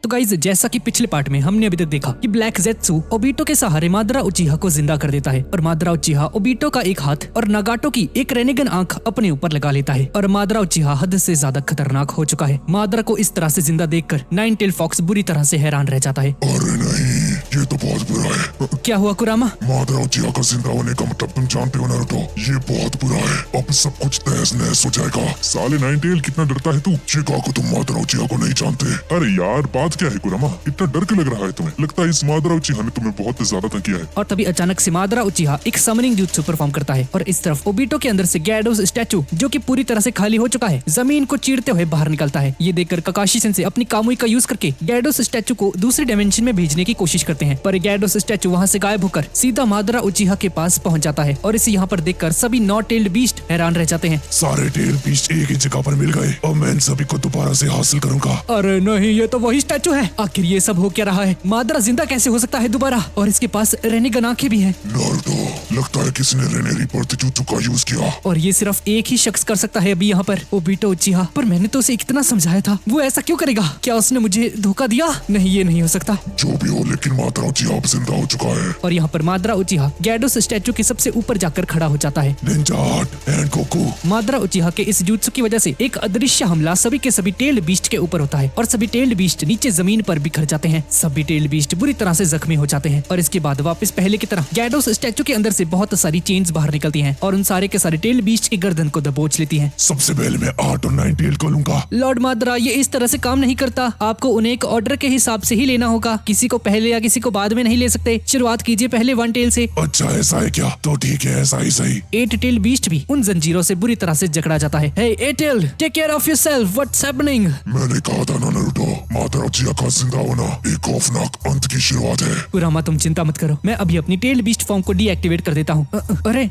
तो गाइज जैसा कि पिछले पार्ट में हमने अभी तक देखा कि ब्लैक ज़ेत्सु ओबीटो के सहारे मादरा उचिहा को जिंदा कर देता है और मादरा उचिहा ओबीटो का एक हाथ और नागाटो की एक रेनेगन आंख अपने ऊपर लगा लेता है और मादरा उचिहा हद से ज्यादा खतरनाक हो चुका है। मादरा को इस तरह से जिंदा देखकर नाइन टेल फॉक्स बुरी तरह से हैरान रह जाता है। अरे नहीं, ये तो बहुत बुरा है। क्या हुआ कुरामा? मादरा उचिहा का जिंदा होने का मतलब तुम जानते हो नारुतो, ये बहुत बुरा है। अब सब कुछ तहस नहस हो जाएगा। साले नाइन टेल कितना डरता है तू। शिकागो तुम मादरा उचिहा को नहीं जानते। अरे यार बात क्या है कुरामा, इतना डर क्यों लग रहा है तुम्हें? लगता है इस मादरा उचिहा ने तुम्हें बहुत ज्यादा तंग किया है। और तभी अचानक से मादरा उचिहा एक समनिंग jutsu परफॉर्म करता है और इस तरफ ओबीटो के अंदर से गैडोस स्टैचू जो कि पूरी तरह से खाली हो चुका है जमीन को चीरते हुए बाहर निकलता है। ये देखकर ककाशी सेंसे अपनी कामुई का यूज करके गैडोस स्टैचू को दूसरी डायमेंशन में भेजने की कोशिश करते हैं, पर गैडोस स्टैचू वहाँ से गायब होकर सीधा मादरा उचिहा के पास पहुँच जाता है और इसे यहाँ पर देखकर सभी नॉट टेल्ड बीस्ट हैरान रह जाते हैं। सारे टेल बीस्ट एक ही जगह पर मिल गए और मैं इन सभी को दोबारा से हासिल करूंगा। अरे नहीं, ये तो वही स्टैचू है। आखिर ये सब हो क्या रहा है? मादरा जिंदा कैसे हो सकता है दोबारा? और इसके पास रेनेगन आंखें भी हैं। नारुतो, लगता है किसी ने रेनेरी प्रतिजुत्सु का यूज किया और ये सिर्फ एक ही शख्स कर सकता है अभी यहाँ पर, ओबीटो उचिहा। पर मैंने तो उसे इतना समझाया था, वो ऐसा क्यों करेगा? क्या उसने मुझे धोखा दिया? नहीं, ये नहीं हो सकता। जो भी हो, लेकिन मादरा उचिहा अब जिंदा हो चुका है। और यहाँ पर मादरा उचिहा गैडोस स्टैचू के सबसे ऊपर जाकर खड़ा हो जाता है। Ninja heart and Goku. Madara Uchiha के इस jutsu की वजह से एक अदृश्य हमला सभी के सभी टेल्ड बीस्ट के ऊपर होता है और सभी टेल्ड बीस्ट नीचे जमीन पर बिखर जाते हैं। सभी टेल्ड बीस्ट बुरी तरह से जख्मी हो जाते हैं और इसके बाद वापस पहले की तरह गैडोस स्टैचू के अंदर से बहुत सारी चेन्स बाहर निकलती हैं और उन सारे के सारे टेल्ड बीस्ट की गर्दन को दबोच लेती हैं। सबसे पहले मैं 8 और 9 टेल को लूंगा। लॉर्ड मादरा, ये इस तरह से काम नहीं करता। आपको उन्हें एक ऑर्डर के हिसाब से ही लेना होगा, किसी को पहले या किसी को बाद में नहीं ले सकते। शुरुआत कीजिए पहले 1 टेल से। अच्छा ऐसा है क्या? तो ठीक है, ऐसा ही सही। 8 टेल बीस्ट भी उन जंजीरों से बुरी तरह से जकड़ा जाता है। Hey 8 tail, take care of yourself, what's happening? मैंने कहा था ना नारुतो, मादरा उचिहा का जिंदा होना एक खौफनाक अंत की शुरुआत है। कुरामा तुम चिंता मत करो, मैं अभी अपनी टेल बीस्ट फॉर्म को डीएक्टिवेट कर देता हूँ। अरे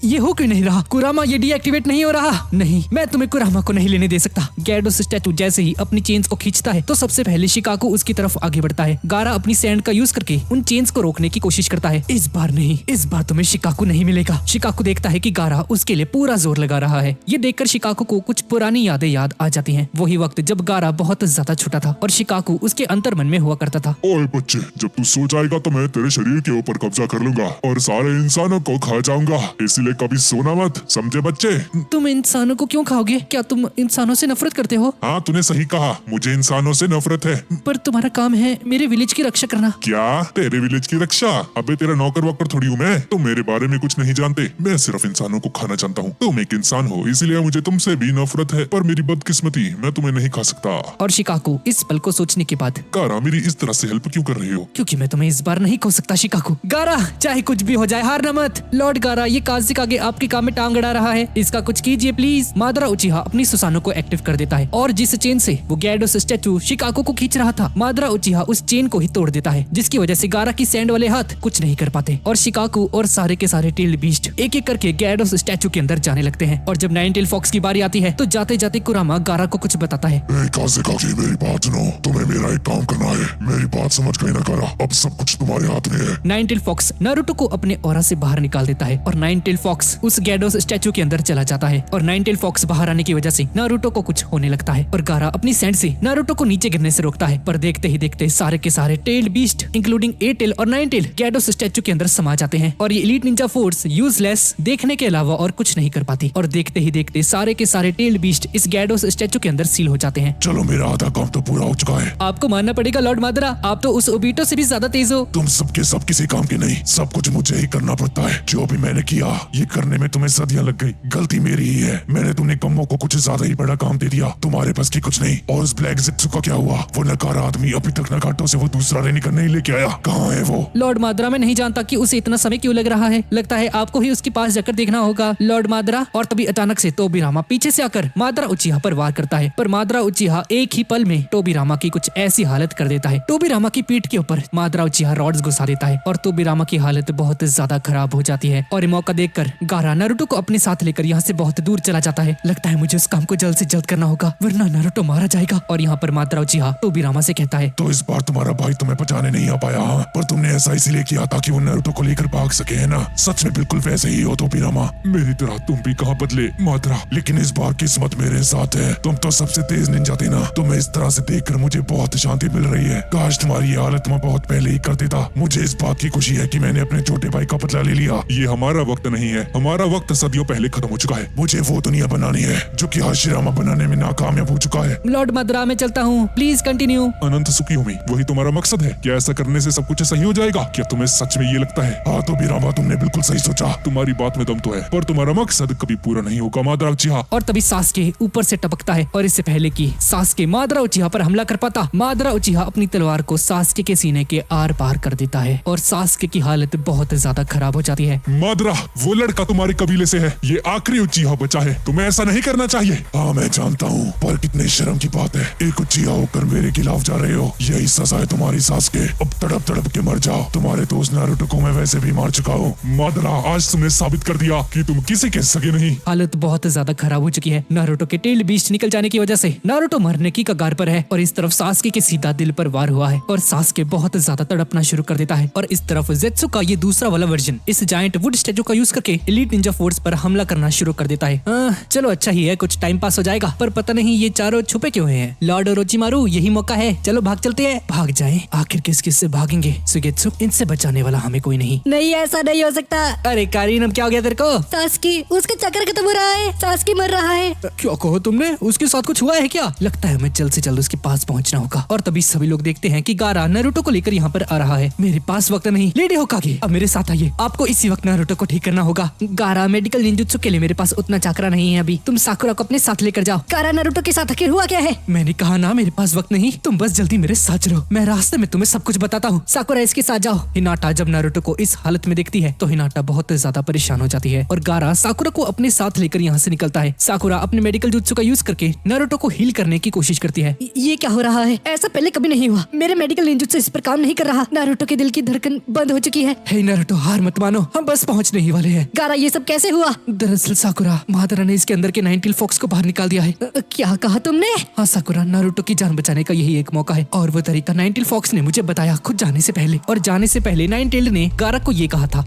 ये हो क्यों नहीं रहा? कुरामा ये डीएक्टिवेट नहीं हो रहा। नहीं, मैं तुम्हें कुरामा को नहीं लेने दे सकता। गैडोस स्टैचू जैसे ही अपनी चेन्स को खींचता है तो सबसे पहले शिकागो उसकी तरफ आगे बढ़ता है। गारा अपनी सैंड का यूज करके उन चेन्स को रोकने की कोशिश करता है। इस बार नहीं, इस बार तुम्हें शिकागो नहीं मिलेगा। शिकागो देखता है कि गारा उसके लिए पूरा जोर लगा रहा है। ये देखकर शिकागो को कुछ पुरानी यादें याद आ जाती हैं। वही वक्त जब गारा बहुत ज्यादा छोटा था और शिकागो उसके अंतर्मन में हुआ करता था। ओए बच्चे, जब तू सो जाएगा तो मैं तेरे शरीर के ऊपर कब्जा कर लूंगा और सारे इंसानों को खा जाऊंगा, इसलिए कभी सोना मत, समझे बच्चे? तुम इंसानों को क्यों खाओगे? क्या तुम इंसानों से नफरत करते हो? हाँ तूने सही कहा, मुझे इंसानों से नफरत है। पर तुम्हारा काम है मेरे विलेज की रक्षा करना। क्या तेरे विलेज की रक्षा? अबे तेरा नौकर वोकर थोड़ी हूँ मैं, तुम मेरे बारे में कुछ नहीं जानते। मैं सिर्फ इंसानों को खाना जानता हूँ। तुम एक इंसान हो इसलिए मुझे तुमसे भी नफरत है, पर मेरी बदकिस्मती मैं तुम्हें नहीं खा सकता। और शिकागो इस पल को सोचने के बाद, गारा मेरी इस तरह से हेल्प क्यों कर रही हो? क्योंकि मैं तुम्हें इस बार नहीं खो सकता शिकागो। गारा, चाहे कुछ भी हो जाए हारना मत। लॉर्ड गारा, ये काजिक आगे आपके काम में टांग अड़ा रहा है, इसका कुछ कीजिए प्लीज। मादरा उचिहा अपनी सुसानो को एक्टिव कर देता है और जिस चेन से वो गैडोस स्टैचू शिकागो को खींच रहा था, मादरा उचिहा उस चेन को ही तोड़ देता है, जिसकी वजह से गारा की सैंड वाले हाथ कुछ नहीं कर पाते और शिकागो और सारे के सारे टेल्ड बीस्ट एक एक करके गैडोस स्टैचू के अंदर जाने लगते हैं। और जब नाइन टेल फॉक्स की बारी आती है तो जाते जाते कुरामा गारा को कुछ बताता है। मेरी बात सुनो, तुम्हें मेरा एक काम करना है। मेरी बात समझ गई ना गारा, अब सब कुछ तुम्हारे हाथ में है। नाइन टेल फॉक्स नारुतो को अपने ऑरा से बाहर निकाल देता है और नाइन टेल फॉक्स उस गैडोस स्टैचू के अंदर चला जाता है और नाइन टेल फॉक्स बाहर आने की वजह से नारुतो को कुछ होने लगता है और गारा अपनी सैंड से नारुतो को नीचे गिरने से रोकता है। पर देखते ही देखते सारे के सारे टेल्ड बीस्ट इंक्लूडिंग 8 टेल और 9 टेल गैडोस स्टैचू के अंदर समा जाते हैं और ये एलीट निंजा फोर्स यूजलेस देखने के अलावा और कुछ नहीं कर पाती और देखते ही देखते सारे के सारे टेल्ड बीस्ट इस गैडोस स्टैचू के अंदर सील हो जाते हैं। चलो मेरा आधा काम तो पूरा हो चुका है। आपको मानना पड़ेगा लॉर्ड मादरा, आप तो उस ओबीटो से भी ज्यादा तेज हो। तुम सबके सब किसी काम के नहीं, सब कुछ मुझे ही करना पड़ता है। जो भी मैंने किया ये करने में तुम्हें सदियां लग गई, गलती मेरी ही है। मैंने तुमने कम्मों को कुछ ज्यादा ही बड़ा काम दे दिया, तुम्हारे पास की कुछ नहीं। और उस ब्लैक ज़ेत्सु का क्या हुआ? वो नकारा आदमी अभी तक नागाटो से वो दूसरा रेनेगन नहीं लेके आया, कहाँ है वो? लॉर्ड मादरा, मैं नहीं जानता कि उसे इतना समय क्यों लग रहा है। लगता है आपको ही उसके पास जाकर देखना होगा लॉर्ड मादरा। और तभी अचानक से तोबिरामा पीछे से आकर मादरा उचिहा पर वार करता है, पर मादरा उचिहा एक ही पल में तोबिरामा की कुछ ऐसी हालत कर देता है। तोबिरामा की पीठ के ऊपर मादरा उचिहा रॉड्स घुसा देता है और तोबिरामा की हालत बहुत ज्यादा खराब हो जाती है। और ये मौका देखकर गारा नारुतो को अपने साथ लेकर यहाँ से बहुत दूर चला जाता है। लगता है मुझे उस काम को जल्द से जल्द करना होगा वरना नारुतो मारा जाएगा। और यहाँ पर मादरा उचिहा तोबिरामा से कहता है, तो इस बार तुम्हारा भाई तुम्हें बचाने नहीं नहीं आ पाया। हाँ, पर तुमने ऐसा इसलिए किया ताकि वो नारुतो को लेकर भाग सके, है ना? सच में बिल्कुल वैसे ही हो तोबिरामा। मेरी तरह तुम भी कहाँ बदले मादरा, लेकिन इस बार किस्मत मेरे साथ है। तुम तो सबसे तेज निंजा थे ना। तुम्हें इस तरह से देखकर मुझे बहुत शांति मिल रही है। काश तुम्हारी ये हालत मैं बहुत पहले ही कर देता। मुझे इस बात की खुशी है कि मैंने अपने छोटे भाई का बदला ले लिया। ये हमारा वक्त नहीं है, हमारा वक्त सदियों पहले खत्म हो चुका है। मुझे वो दुनिया बनानी है जो कि हाशिरामा बनाने में नाकामयाब हो चुका है। लॉर्ड माद्रा, मैं चलता हूँ, प्लीज कंटिन्यू। अनंत सुखी होमी, वही तुम्हारा मकसद है? क्या ऐसा करने से सब कुछ सही हो जाएगा? क्या तुम्हें सच में ये लगता है? हाँ तोबिरामा, तुमने बिल्कुल सही सोचा। तुम्हारी बात में दम तो है, पर तुम्हारा मकसद कभी पूरा नहीं होगा मादरा उचिहा। और तभी सास्के ऊपर से टपकता है और इससे पहले कि सास्के मादरा उचिहा पर हमला कर पाता, मादरा उचिहा अपनी तलवार को सास्के के सीने के आर पार कर देता है और सास्के की हालत बहुत ज्यादा खराब हो जाती है। मादरा, वो लड़का तुम्हारे कबीले से है, ये आखिरी उचिहा बचा है। तुम्हें ऐसा नहीं करना चाहिए। हाँ मैं जानता हूँ, पर कितने शर्म की बात है, एक उचिहा होकर मेरे खिलाफ जा रहे हो। यही सजा है तुम्हारी सास्के। अब तड़प तड़प के मर जाओ। तुम्हारे दोस्त नारुतो को मैं वैसे भी मार चुका हूँ। मादरा, आज तुमने साबित कर दिया कि तुम किसी के सगे नहीं। हालत बहुत ज्यादा खराब हो चुकी है। नारुतो के टेल बीस्ट निकल जाने की वजह से नारुतो मरने की कगार पर है और इस तरफ सास्के के सीधा दिल पर वार हुआ है और सास्के बहुत ज्यादा तड़पना शुरू कर देता है। और इस तरफ जेत्सु का ये दूसरा वाला वर्जन इस जायंट वुड स्टैचू का यूज करके एलीट निंजा फोर्स पर हमला करना शुरू कर देता है। चलो अच्छा ही है, कुछ टाइम पास हो जाएगा। पर पता नहीं ये चारों छुपे क्यों हैं। लॉर्ड ओरोचिमारू, यही मौका है, चलो भाग चलते हैं। भाग जाएं, आखिर किस किस से भागेंगे? सुगेत्सु, इनसे बचाने वाला हमें कोई नहीं। नहीं, ऐसा नहीं हो सकता। अरे कारीन, अब क्या हो गया तेरे को? सास्की, उसका चक्कर खत्म हो रहा है। सास्की मर रहा है। क्या कहो तुमने? उसके साथ कुछ हुआ है क्या? लगता है हमें जल्द से जल्द उसके पास पहुंचना होगा। और तभी सभी लोग देखते हैं कि गारा नारुतो को लेकर यहाँ पर आ रहा है। मेरे पास वक्त नहीं। लेडी होकागे, अब मेरे साथ आइए, आपको इसी वक्त नारुतो को ठीक करना होगा। गारा, मेडिकल निंजुत्सु के लिए मेरे पास उतना चाकरा नहीं है अभी। तुम साकुरा को अपने साथ लेकर जाओ। गारा नारुतो के साथ आखिर हुआ क्या है? मैंने कहा ना, मेरे पास वक्त नहीं। तुम बस जल्दी मेरे साथ चलो, मैं रास्ते में तुम्हें सब कुछ बताता हूँ। साकुरा, इसके साथ जाओ। हिनाटा जब नारुतो को इस हालत में देखती है तो हिनाटा बहुत ज्यादा परेशान हो जाती है और गारा साकुरा को अपने साथ लेकर यहाँ से निकलता है। साकुरा अपने मेडिकल जुत्सु का यूज करके नारुतो को हील करने की कोशिश करती है। ये क्या हो रहा है? ऐसा पहले कभी नहीं हुआ। मेरे मेडिकल निंजुत्सु इस पर काम नहीं कर रहा। नारुतो के दिल की धड़कन बंद हो चुकी है। हे नारुतो, हार मत मानो, हम बस पहुँचने ही वाले हैं। गारा, ये सब कैसे हुआ? दरअसल साकुरा, मादरा ने इसके अंदर के नाइनटेल फॉक्स को बाहर निकाल दिया है। क्या कहा तुमने? हाँ साकुरा, नारुतो की जान बचाने का यही एक मौका है और वो तरीका नाइनटेल फॉक्स ने मुझे बताया खुद जाने से पहले। और जाने से पहले नाइनटेल ने गारा को ये कहा था,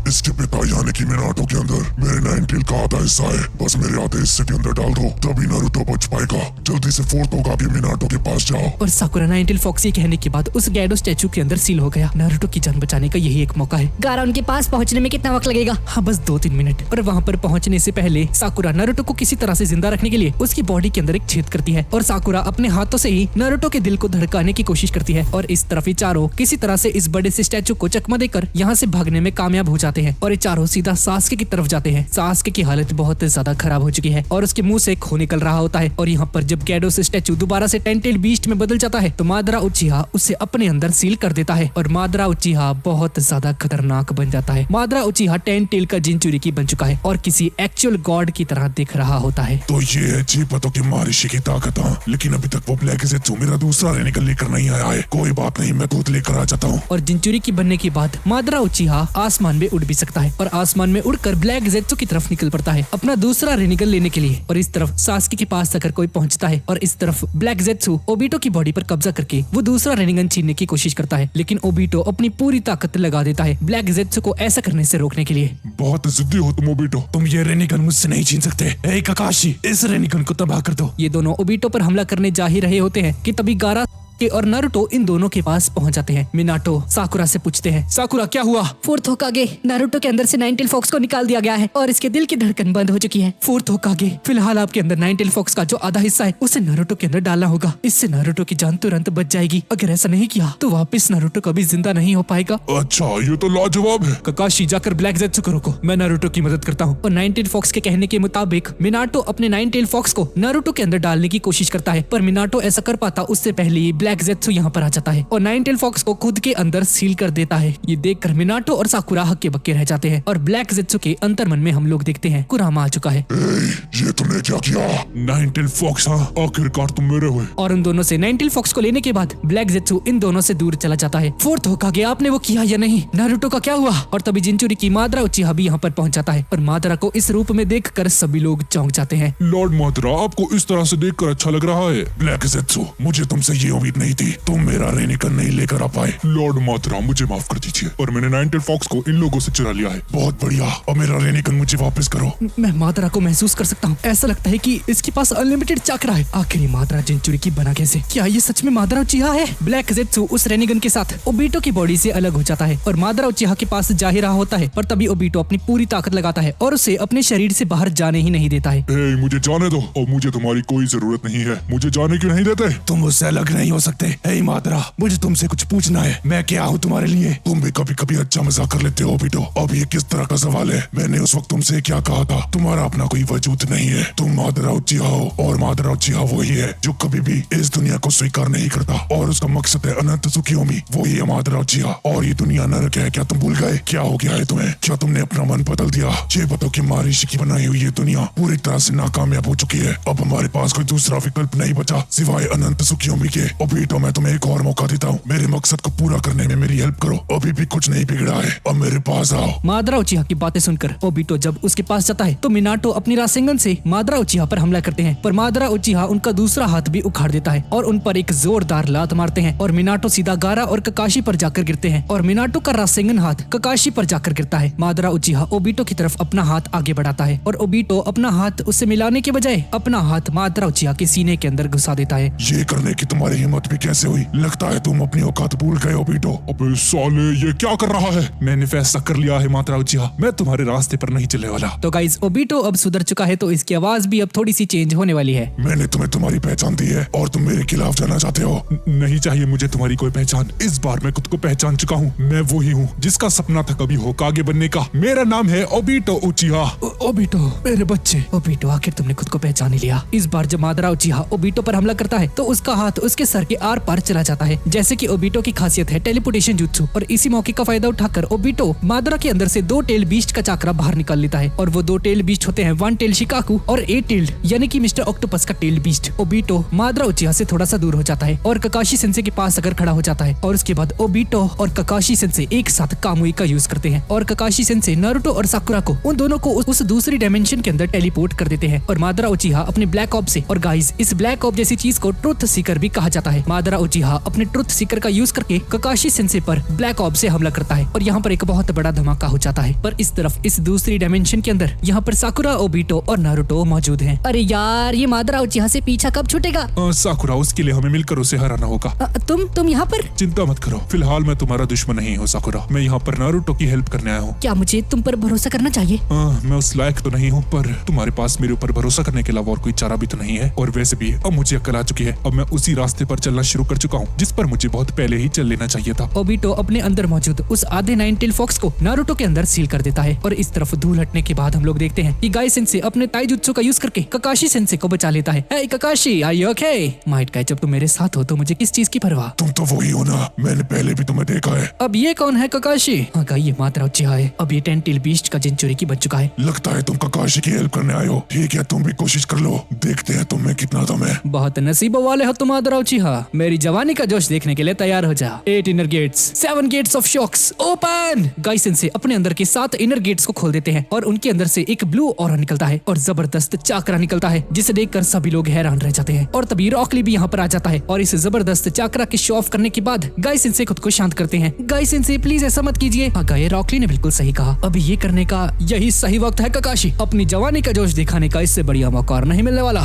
इसके पिता यानी कि मिनाटो के अंदर मेरे नाइनटेल का आधा हिस्सा है। बस मेरे आधे हिस्से के अंदर डाल दो, तभी नारुतो बच पाएगा। जल्दी से फोर्थ होकागे मिनाटो के पास जाओ। और साकुरा नाइनटेल फॉक्स ये कहने के बाद उस गैडो स्टैचू के अंदर सील हो गया। नारुतो की जान बचाने का यही एक मौका है। गारा, उनके पास पहुंचने में कितना वक्त लगेगा? हाँ, बस 2-3 मिनट। और वहाँ पर पहुँचने से पहले साकुरा नारुतो को किसी तरह से जिंदा रखने के लिए उसकी बॉडी के अंदर एक छेद करती है और साकुरा अपने हाथों से ही नारुतो के दिल को धड़काने की कोशिश करती है। और इस तरफ ये चारों किसी तरह से इस बड़े से स्टैचू को चकमा देकर यहाँ से भागने में कामयाब हो जाते हैं और ये चारों सीधा सास्के की तरफ जाते हैं। सास्के की हालत बहुत ज्यादा खराब हो चुकी है और उसके मुंह से खून निकल रहा होता है। और यहाँ पर जब गैडो से स्टैचू दोबारा से टेंटेल बीस्ट में बदल जाता है तो मादरा उचिहा उसे अपने अंदर सील कर देता है और मादरा उचिहा बहुत ज्यादा खतरनाक बन जाता है। मादरा उचिहा टेंटेल का जिनचुरिकी बन चुका है और किसी एक्चुअल गॉड की तरह दिख रहा होता है। तो ये है जीपतो की मारिशी की ताकत। लेकिन अभी तक वो ब्लैक जेत्सु मेरा दूसरा रेनिकल लेकर नहीं आया है। कोई बात नहीं, मैं खुद लेकर आ जाता हूँ। और जिनचुरिकी बनने के बाद मादरा उचिहा आसमान में उड़ भी सकता है और आसमान में उड़कर ब्लैक जेत्सु की तरफ निकल पड़ता है अपना दूसरा रेनिकल लेने के लिए। और इस तरफ सास्के के पास अगर कोई पहुंचता है और इस तरफ ब्लैक जेत्सु ओबिटो की बॉडी पर कब्जा करके वो दूसरा रेनिगन छीनने की कोशिश करता है, लेकिन ओबिटो अपनी पूरी ताकत लगा देता है ब्लैक जेत्सु को ऐसा करने से रोकने के लिए। बहुत जिद्दी हो तुम ओबिटो। तुम ये रेनिगन मुझसे नहीं छीन सकते। ए काकाशी, इस रेनिगन को तबाह कर दो। ये दोनों ओबिटो पर हमला करने जा ही रहे होते हैं कि तभी गारा और नारुतो इन दोनों के पास पहुंच जाते हैं। मिनाटो साकुरा से पूछते हैं, साकुरा क्या हुआ? फोर्थ होकागे, नारुतो के अंदर से नाइनटेल फॉक्स को निकाल दिया गया है और इसके दिल की धड़कन बंद हो चुकी है। फोर्थ होकागे, फिलहाल आपके अंदर नाइनटेल फॉक्स का जो आधा हिस्सा है उसे नारुतो के अंदर डालना होगा। इससे नारुतो की जान तुरंत बच जाएगी। अगर ऐसा नहीं किया तो वापस नारुतो कभी जिंदा नहीं हो पाएगा। अच्छा, ये तो लाजवाब है। काकाशी, जाकर ब्लैक जेत्सु को रोको, मैं नारुतो की मदद करता हूँ। और नाइनटेल फॉक्स के कहने के मुताबिक मिनाटो अपने नाइनटेल फॉक्स को नारुतो के अंदर डालने की कोशिश करता है, पर मिनाटो ऐसा कर पाता उससे पहले ही ब्लैक जेत्सु यहाँ पर जाता है और नाइनटेल फॉक्स को खुद के अंदर सील कर देता है। ये देखकर मिनाटो और साकुरा हक्के बक्के रह जाते हैं और ब्लैक जेत्सु के अंतर्मन में हम लोग देखते हैं कुरामा आ चुका है। ये तुमने क्या किया? नाइनटेल फॉक्स, हाँ आखिरकार तुम मेरे हुए। और उन दोनों से नाइनटेल फॉक्स को लेने के बाद ब्लैक जेत्सु इन दोनों से दूर चला जाता है। फोर्थ होकागे, आपने वो किया या नहीं? नारुतो का क्या हुआ? और तभी जिनचुरिकी मादरा उचिहा भी यहाँ पर पहुंच जाता है और मादरा को इस रूप में देखकर सभी लोग चौंक जाते हैं। लॉर्ड मादरा, आपको इस तरह से देखकर अच्छा लग रहा है। ब्लैक जेत्सु, मुझे तुमसे ये उम्मीद नहीं थी तुम मेरा रेनिकन नहीं लेकर आ पाए। लॉर्ड मात्रा मुझे माफ कर दीजिए, और मैंने नाइन टेल फॉक्स को इन लोगों से चुरा लिया है। बहुत बढ़िया, अब मेरा रेनिकन मुझे वापस करो। मैं मादरा को महसूस कर सकता हूँ। ऐसा लगता है कि इसके पास अनलिमिटेड चाकरा है। आखिर ये मादरा जेंचुरी की बना कैसे? क्या ये सच में मादरा उचिहा है? ब्लैक जेत्सु उस रेनिगन के साथ ओबीटो की बॉडी से अलग हो जाता है और मादरा उचिहा के पास जा ही रहा होता है, पर तभी ओबीटो अपनी पूरी ताकत लगाता है और उसे अपने शरीर से बाहर जाने ही नहीं देता है। हे, मुझे जाने दो, और मुझे तुम्हारी कोई जरूरत नहीं है। मुझे जाने क्यों नहीं देते? तुम मुझसे अलग नहीं हो सकते। हे मादरा, मुझे तुमसे कुछ पूछना है। मैं क्या हूँ तुम्हारे लिए? तुम भी कभी कभी अच्छा मजाक कर लेते हो ओबीटो। अब ये किस तरह का सवाल है? मैंने उस वक्त तुमसे क्या कहा था? तुम्हारा अपना कोई वजूद नहीं है। तुम मादरा उचिहा हो और मादरा उचिहा वही है जो कभी भी इस दुनिया को स्वीकार नहीं करता और उसका मकसद है अनंत सुखियोमी। वही है मादरा उचिहा। और ये दुनिया नरक है, क्या तुम भूल गए? क्या हो गया है तुम्हें? क्या तुमने अपना मन बदल दिया? ये बताओ कि महर्षि की बनाई हुई ये दुनिया पूरी तरह से नाकामयाब हो चुकी है। अब हमारे पास कोई दूसरा विकल्प नहीं बचा सिवाय अनंत सुखियोमी के। ओबीटो, मैं तुम्हें एक और मौका देता हूँ। मेरे मकसद को पूरा करने में मेरी हेल्प करो। अभी भी कुछ नहीं बिगड़ा है, अब मेरे पास आओ। मादरा उचिहा की बातें सुनकर ओबीटो जब उसके पास जाता है तो मिनाटो अपनी रासेंगन से मादरा उचिहा पर हमला करते हैं, पर मादरा उचिहा उनका दूसरा हाथ भी उखाड़ देता है और उन पर एक जोरदार लात मारते हैं और मिनाटो सीधा गारा और ककाशी पर जाकर गिरते हैं और मिनाटो का रासेंगन हाथ ककाशी पर जाकर गिरता है। मादरा उचिहा ओबीटो की तरफ अपना हाथ आगे बढ़ाता है और ओबीटो अपना हाथ उससे मिलाने के बजाय अपना हाथ मादरा उचिहा के सीने के अंदर घुसा देता है। ये करने की तुम्हारी हिम्मत भी कैसे हुई? लगता है तुम अपनी औकात भूल गए ओबीटो। अबे साले, ये क्या कर रहा है? मैंने फैसला कर लिया है मात्रा उचिहा, मैं तुम्हारे रास्ते पर नहीं चलने वाला। तो गाइस, ओबीटो अब सुधर चुका है तो इसकी आवाज भी अब थोड़ी सी चेंज होने वाली है। मैंने तुम्हें तुम्हारी पहचान दी है और तुम मेरे खिलाफ जाना चाहते हो। नहीं चाहिए मुझे तुम्हारी कोई पहचान। इस बार मैं खुद को पहचान चुका हूँ। मैं वही हूँ जिसका सपना था कभी होकागे बनने का। मेरा नाम है ओबीटो उचिहा। ओबीटो, मेरे बच्चे। ओबीटो, आखिर तुमने खुद को पहचान ही लिया। इस बार जब मादरा उचिहा ओबीटो पर हमला करता है तो उसका हाथ उसके सर के आर पार चला जाता है, जैसे कि ओबीटो की खासियत है टेलीपोर्टेशन जुत्सु। और इसी मौके का फायदा उठाकर ओबीटो मादरा के अंदर से 2 टेल बीस्ट का चाकरा बाहर निकाल लेता है और वो 2 टेल बीस्ट होते हैं 1 टेल शिकाकू और 8 टेल्ड यानी कि मिस्टर ऑक्टोपस का टेल बीस्ट। ओबीटो मादरा उचिहा से थोड़ा सा दूर हो जाता है और ककाशी सेंसे के पास आकर खड़ा हो जाता है और उसके बाद ओबीटो और ककाशी सेंसे एक साथ कामुई का यूज करते हैं और ककाशी सेंसे नारुतो और साकुरा को उन दोनों को उस दूसरी डायमेंशन के अंदर टेलीपोर्ट कर देते हैं और मादरा उचिहा अपने ब्लैक ऑब से। और गाइस, इस ब्लैक ऑब जैसी चीज को ट्रुथ सीकर भी कहा जाता है। मादरा उचिहा अपने ट्रुथ सीकर का यूज करके ककाशी सेंसे पर ब्लैक ऑब से हमला करता है और यहाँ पर एक बहुत बड़ा धमाका हो जाता है। पर इस तरफ इस दूसरी डायमेंशन के अंदर यहाँ पर साकुरा, ओबीटो और नारुतो मौजूद हैं। अरे यार, ये मादरा उचिहा से पीछा कब छूटेगा? साकुरा, उसके लिए हमें मिलकर उसे हराना होगा। तुम यहाँ पर? चिंता मत करो, फिलहाल मैं तुम्हारा दुश्मन नहीं हूँ साकुरा। मैं यहाँ पर नारुतो की हेल्प करने आया हूँ। क्या मुझे तुम पर भरोसा करना चाहिए? मैं उस लायक तो नहीं हूँ, पर तुम्हारे पास मेरे ऊपर भरोसा करने के अलावा और कोई चारा भी तो नहीं है। और वैसे भी अब मुझे अक्ल आ चुकी है। अब मैं उसी रास्ते पर चलना शुरू कर चुका हूँ जिस पर मुझे बहुत पहले ही चल लेना चाहिए था। ओबीटो अपने अंदर मौजूद उस आधे 9 टेल फॉक्स को नारुतो के अंदर सील कर देता है और इस तरफ धूल हटने के बाद हम लोग देखते हैं कि गाई सेंसे अपने ताइजुत्सु का यूज करके ककाशी सेंसे को बचा लेता है। हे ककाशी, आर यू ओके? माइट गाई, जब तुम मेरे साथ हो तो मुझे किस चीज की परवाह? तुम तो वही हो ना, मैंने पहले भी तुम्हें देखा है। अब ये कौन है ककाशी? हाँ गाई, ये मादरा उचिहा है। अब ये 10 टेल बीस्ट का जेंचुरी की बन चुका है। लगता है तुम ककाशी की हेल्प करने आए हो। ठीक है, तुम भी कोशिश कर लो, देखते हैं तुम में कितना दम है। बहुत नसीबों वाले हो तुम मादरा उचिहा। मेरी जवानी का जोश देखने के लिए तैयार हो जा। 8 inner gates, 7 gates of shocks open. Guy sensei अपने अंदर के 7 इनर गेट्स को खोल देते हैं और उनके अंदर से एक ब्लू ऑरा निकलता है और जबरदस्त चाकरा निकलता है जिसे देखकर सभी लोग हैरान रह जाते हैं। और तभी रॉकली भी यहाँ पर आ जाता है और इस जबरदस्त चाकरा के शो ऑफ करने के बाद गाई सेंसे खुद को शांत करते हैं। गाई सेंसे, प्लीज ऐसा मत कीजिए। हाँ गाई, रॉकली ने बिल्कुल सही कहा। अभी ये करने का यही सही वक्त है ककाशी। अपनी जवानी का जोश दिखाने का इससे बढ़िया मौका और नहीं मिलने वाला।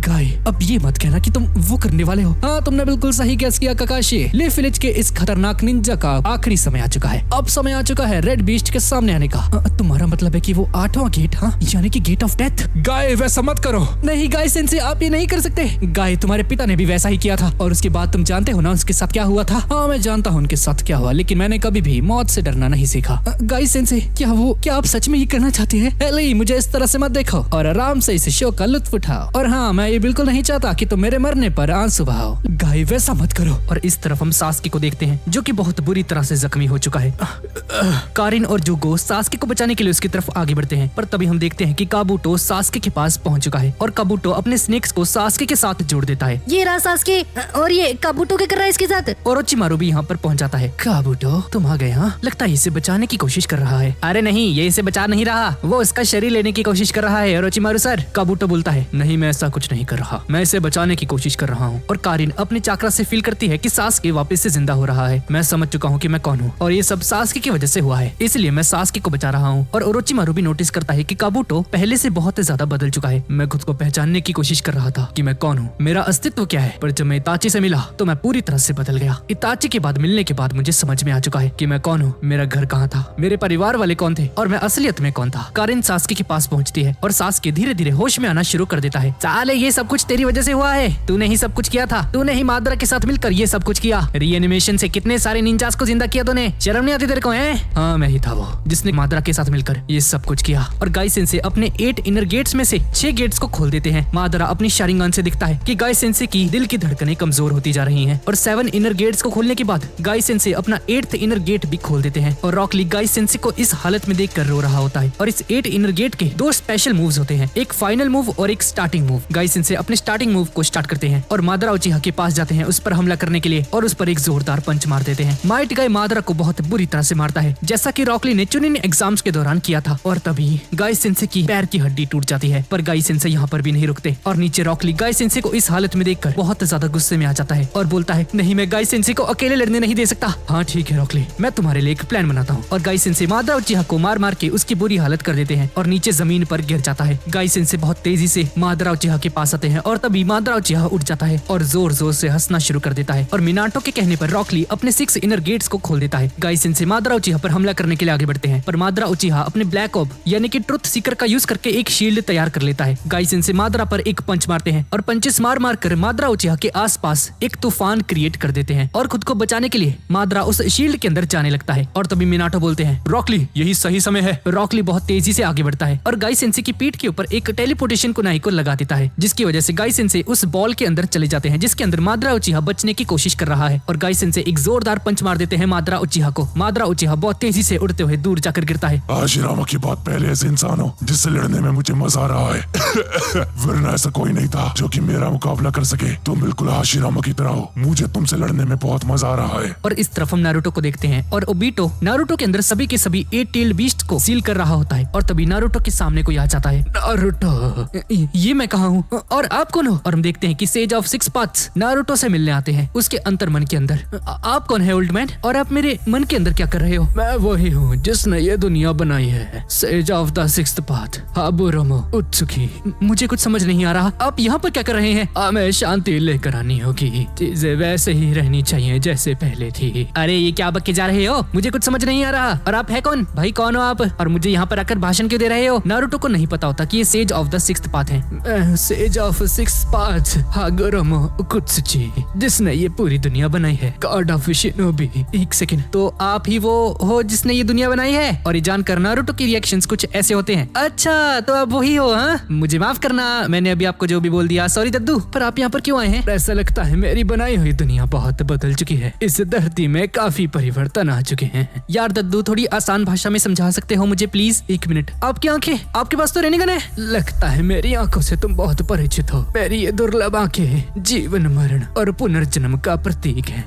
गाई, अब ये मत कहना कि तुम वो करने वाले हो। हाँ, तुमने बिल्कुल सही गैस किया ककाशी। लीफ विलेज के इस खतरनाक निंजा का आखिरी समय आ चुका है। अब समय आ चुका है रेड बीस्ट के सामने आने का। तुम्हारा मतलब है कि वो 8वां गेट? हाँ, यानी कि गेट ऑफ डेथ। गाय, वैसा मत करो। नहीं गाय सेंसे, आप ये नहीं कर सकते। गाय, तुम्हारे पिता ने भी वैसा ही किया था और उसके बाद तुम जानते हो ना उसके साथ क्या हुआ था। हाँ, मैं जानता हूँ उनके साथ क्या हुआ, लेकिन मैंने कभी भी मौत से डरना नहीं सीखा। गाय सेंसे, क्या आप सच में ये करना चाहते हैं? एली, मुझे इस तरह से मत देखो और आराम से इस शो का लुत्फ उठाओ। और हाँ, मैं ये बिल्कुल नहीं चाहता कि तुम मेरे मरने पर आंसू बहाओ। गाय, वैसा मत करो। और इस तरफ हम सास्के को देखते हैं जो कि बहुत बुरी तरह से जख्मी हो चुका है। कारिन और जुगो सास्के को बचाने के लिए उसकी तरफ आगे बढ़ते हैं, पर तभी हम देखते हैं कि काबूटो सास्के के पास पहुंच चुका है और काबूटो अपने स्नेक्स को सास्के के साथ जोड़ देता है। ये रहा सास्के, और ये काबूटो क्या कर रहा है इसके साथ? ओरोचिमारू भी यहाँ पर पहुंच जाता है। काबूटो, तुम आ गए? हाँ, लगता है इसे बचाने की कोशिश कर रहा है। अरे नहीं, ये इसे बचा नहीं रहा, वो इसका शरीर लेने की कोशिश कर रहा है। ओरोचिमारू सर, काबूटो बोलता है। नहीं, मैं ऐसा कुछ नहीं कर रहा, मैं इसे बचाने की कोशिश कर रहा हूँ। और कारिन अपने अपने चाकरा से फील करती है कि सास्के वापस से जिंदा हो रहा है। मैं समझ चुका हूँ कि मैं कौन हूँ और ये सब सास्के की वजह से हुआ है, इसलिए मैं सास्के को बचा रहा हूँ। और ओरोचिमारू भी नोटिस करता है कि काबुटो पहले से बहुत ज्यादा बदल चुका है। मैं खुद को पहचानने की कोशिश कर रहा था कि मैं कौन हूँ, मेरा अस्तित्व क्या है, पर जब मैं इताची से मिला तो मैं पूरी तरह से बदल गया। इताची के बाद मिलने के बाद मुझे समझ में आ चुका है कि मैं कौन हूँ, मेरा घर कहाँ था, मेरे परिवार वाले कौन थे और मैं असलियत में कौन था। कारिन सास्के के पास पहुंचती है और सास्के धीरे धीरे होश में आना शुरू कर देता है। साले ये सब कुछ तेरी वजह से हुआ है, तूने ही सब कुछ किया था, तूने ही माद्रा के साथ मिलकर ये सब कुछ किया। रीएनिमेशन से कितने सारे निंजास को जिंदा किया तूने, शर्म नहीं आती तेरे को है? हाँ मैं ही था वो जिसने माद्रा के साथ मिलकर ये सब कुछ किया। और गाई सेंसे अपने 8 इनर गेट्स में से 6 गेट्स को खोल देते हैं। माद्रा अपनी शारिंगान से दिखता है कि गाई सेंसे की दिल की धड़कनें कमजोर होती जा रही हैं और 7 इनर गेट्स को खोलने के बाद गाई सेंसे अपना 8th इनर गेट भी खोल देते हैं। और रॉक ली गाई सेंसे को इस हालत में देखकर रो रहा होता है। और इस 8 इनर गेट के 2 स्पेशल मूव्स होते हैं, एक फाइनल मूव और एक स्टार्टिंग मूव। गाई सेंसे अपने स्टार्टिंग मूव को स्टार्ट करते हैं और माद्रा उचिहा के पास जाते हैं उस पर हमला करने के लिए और उस पर एक जोरदार पंच मार देते हैं। माइट गाई माद्रा को बहुत बुरी तरह से मारता है, जैसा कि रॉक ली ने चुनिन एग्जाम्स के दौरान किया था। और तभी गाई सेंसे की पैर की हड्डी टूट जाती है। पर गाई सेंसे यहाँ पर भी नहीं रुकते और नीचे रॉक ली गाई सेंसे को इस हालत में देखकर बहुत ज्यादा गुस्से में आ जाता है और बोलता है, नहीं मैं गाई सेंसे को अकेले लड़ने नहीं दे सकता। हाँ ठीक है रॉक ली, मैं तुम्हारे लिए एक प्लान बनाता हूँ। और गाई सेंसे माद्रा उचिहा को मार मार के उसकी बुरी हालत कर देते हैं और नीचे जमीन पर गिर जाता है। गाई सेंसे बहुत तेजी से माद्रा उचिहा के पास आते हैं और तभी माद्रा उचिहा उठ जाता है और जोर जोर से हंसना शुरू कर देता है। और मिनाटो के कहने पर रॉक ली अपने 6 इनर गेट्स को खोल देता है। गाई सेंसे माद्रा उचिहा पर हमला करने के लिए आगे बढ़ते हैं, पर माद्रा उचिहा अपने ब्लैक ऑब यानी कि ट्रुथ सीकर का यूज करके एक शील्ड तैयार कर लेता है। गाई सेंसे माद्रा पर एक पंच मारते हैं और पंचेस मार मार कर माद्रा उचिहा के आसपास एक तूफान क्रिएट कर देते हैं और खुद को बचाने के लिए माद्रा उस शील्ड के अंदर जाने लगता है। और तभी मिनाटो बोलते हैं, रॉक ली यही सही समय है। रॉक ली बहुत तेजी से आगे बढ़ता है और गाई सेंसे की पीठ के ऊपर एक टेलीपोर्टेशन कुनाई को लगा देता है, जिसकी वजह से गाई सेंसे उस बॉल के अंदर चले जाते हैं जिसके अंदर माद्रा उचिहा बचने की कोशिश कर रहा है। और गाई सेंसे एक जोरदार पंच मार देते हैं माद्रा उचिहा को। माद्रा उचिहा बहुत तेजी से उड़ते हुए दूर जाकर गिरता है। आशिरामा की बात पहले ऐसे इंसान हो जिससे लड़ने में मुझे मजा आ रहा है। वरना ऐसा कोई नहीं था जो कि मेरा मुकाबला कर सके। तुम बिल्कुल आशिरामा की तरह हो, मुझे तुमसे लड़ने में बहुत मजा आ रहा है। और इस तरफ हम नारुतो को देखते हैं और ओबीटो नारुतो के अंदर सभी के सभी 8 टेल्ड बीस्ट को सील कर रहा होता है। और तभी नारुतो के सामने कोई आ जाता है। नारुतो ये मैं कहाँ हूँ और आप कौन हो? और हम देखते हैं कि सेज ऑफ 6 पाथ्स नारुतो से मिलने आते हैं उसके अंतर मन के अंदर। आप कौन है ओल्ड मैन और आप मेरे मन के अंदर क्या कर रहे हो? मैं वही हूँ जिसने ये दुनिया बनाई है, sage of the 6th path Hagoromo Otsutsuki. मुझे कुछ समझ नहीं आ रहा, आप यहाँ पर क्या कर रहे हैं? हमें शांति लेकर आनी होगी, चीजें वैसे ही रहनी चाहिए जैसे पहले थी। अरे ये क्या बक्के जा रहे हो, मुझे कुछ समझ नहीं आ रहा। और आप है कौन भाई, कौन हो आप और मुझे यहाँ पर आकर भाषण क्यों दे रहे हो? नारुतो को नहीं पता होता कि ये says of the 6th path है। सेज ऑफ 6 पाथ हाबुरोमो उत्सुकी जिसने ये पूरी दुनिया बनाई है, गॉड ऑफ शिनोबी। एक सेकंड, तो आप ही वो हो जिसने ये दुनिया बनाई है? और ये जानकर नारुतो की रिएक्शंस कुछ ऐसे होते हैं। अच्छा तो आप वही हो? हाँ मुझे माफ करना, मैंने अभी आपको जो भी बोल दिया, सॉरी दद्दू। पर आप यहाँ पर क्यों आए हैं? ऐसा लगता है मेरी बनाई हुई दुनिया बहुत बदल चुकी है, इस धरती में काफी परिवर्तन आ चुके हैं। यार दद्दू थोड़ी आसान भाषा में समझा सकते हो मुझे प्लीज? एक मिनट, आपकी आंखें, आपके पास तो रेनिगन है। लगता है मेरी आंखों से तुम बहुत परिचित हो। मेरी ये दुर्लभ आंखें जीवन मरण और पुनर्जन्म का प्रतीक है।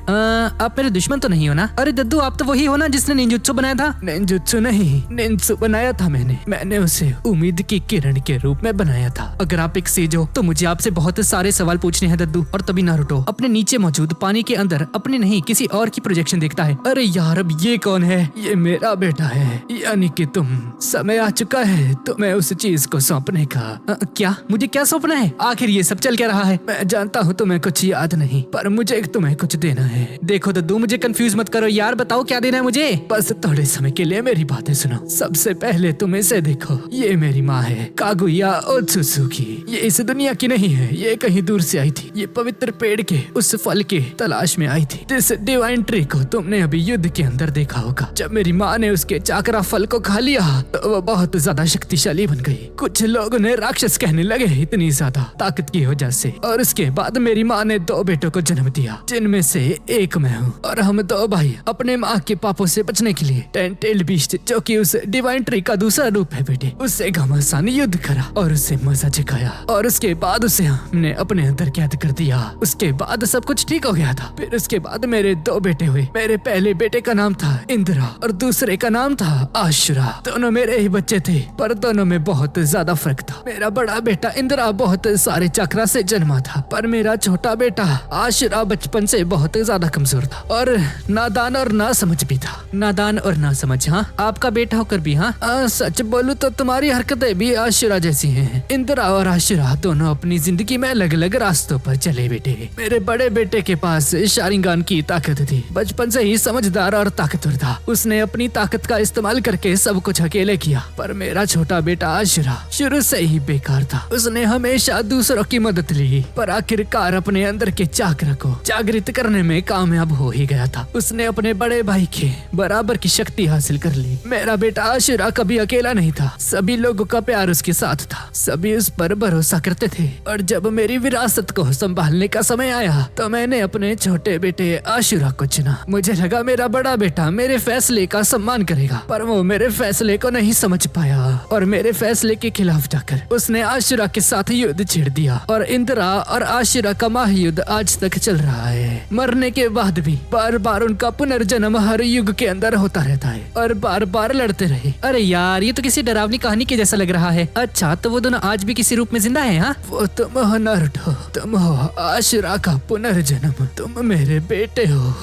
आप मेरे दुश्मन तो नहीं हो ना? अरे दद्दू आप तो वही हो ना जिसने निंजुत्सु बनाया था? निंजुत्सु नहीं, निंसु बनाया था मैंने उसे उम्मीद की किरण के रूप में बनाया था। अगर आप एक सेज हो तो मुझे आपसे बहुत सारे सवाल पूछने हैं दद्दू। और तभी नारुतो अपने नीचे मौजूद पानी के अंदर अपने नहीं किसी और की प्रोजेक्शन देखता है। अरे यार अब ये कौन है? ये मेरा बेटा है, यानी कि तुम। समय आ चुका है तुम्हें उस चीज को सौंपने का। क्या? मुझे क्या सौंपना है? आखिर ये सब चल क्या रहा है? मैं जानता हूँ तुम्हें कुछ याद नहीं, पर मुझे तुम्हें कुछ देना है। देखो दद्दू मुझे कंफ्यूज मत करो यार, बताओ क्या देना है मुझे? बस थोड़े समय के लिए मेरी बातें सुनो। सबसे पहले तुम इसे देखो, ये मेरी माँ है कागुया ओत्सुकी। ये इस दुनिया की नहीं है, ये कहीं दूर से आई थी। ये पवित्र पेड़ के उस फल के तलाश में आई थी जिस डिवाइन ट्री को तुमने अभी युद्ध के अंदर देखा होगा। जब मेरी माँ ने उसके चाकरा फल को खा लिया तो वो बहुत ज्यादा शक्तिशाली बन गई। कुछ लोग उन्हें राक्षस कहने लगे, इतनी ज्यादा ताकत की वजह से। और उसके बाद मेरी माँ ने 2 बेटों को जन्म दिया, जिनमें से एक मैं हूँ। और हम 2 भाई अपने माँ के पापों से बचने के लिए 10 टेल्ड बीस्ट, जो कि उस डिवाइन ट्री का दूसरा रूप है बेटे, उससे घमासान युद्ध करा और उसे मजा चखाया। और उसके बाद उसे हमने अपने अंदर कैद कर दिया। उसके बाद सब कुछ ठीक हो गया था। फिर उसके बाद मेरे 2 बेटे हुए। मेरे पहले बेटे का नाम था इंदिरा और दूसरे का नाम था आशुरा। दोनों मेरे ही बच्चे थे, पर दोनों में बहुत ज्यादा फर्क था। मेरा बड़ा बेटा इंदिरा बहुत सारे चक्रा से जन्मा था, पर मेरा छोटा बेटा बेटा आशिरा बचपन से बहुत ज्यादा कमजोर था और नादान और ना समझ भी था। नादान और ना समझ, हाँ आपका बेटा होकर भी। हाँ सच बोलूं तो तुम्हारी हरकतें भी आशिरा जैसी हैं। इंदिरा और आशिरा दोनों अपनी जिंदगी में अलग अलग रास्तों पर चले बेटे। मेरे बड़े बेटे के पास शारिंगान की ताकत थी, बचपन से ही समझदार और ताकतवर था। उसने अपनी ताकत का इस्तेमाल करके सब कुछ अकेले किया। पर मेरा छोटा बेटा आशिरा शुरू से ही बेकार था। उसने हमेशा दूसरों की मदद ली पर आखिरकार अपने अंदर के चाकरा को जागृत करने में कामयाब हो ही गया था। उसने अपने बड़े भाई के बराबर की शक्ति हासिल कर ली। मेरा बेटा आशिरा कभी अकेला नहीं था, सभी लोगों का प्यार उसके साथ था, सभी उस पर भरोसा करते थे। और जब मेरी विरासत को संभालने का समय आया तो मैंने अपने छोटे बेटे आशिरा को चुना। मुझे लगा मेरा बड़ा बेटा मेरे फैसले का सम्मान करेगा, पर वो मेरे फैसले को नहीं समझ पाया और मेरे फैसले के खिलाफ जाकर उसने आशिरा के साथ युद्ध छेड़ दिया। और इंदिरा और आशिरा का महायुद्ध आज तक चल रहा है। मरने के बाद भी बार बार उनका पुनर्जन्म हर युग के अंदर होता रहता है और बार बार लड़ते रहे। अरे यार ये तो किसी डरावनी कहानी के जैसा लग रहा है। अच्छा तो वो दोनों आज भी किसी रूप में जिंदा है? हाँ वो तुम हो नारुतो, तुम हो आशिरा का पुनर्जन्म, तुम मेरे बेटे हो।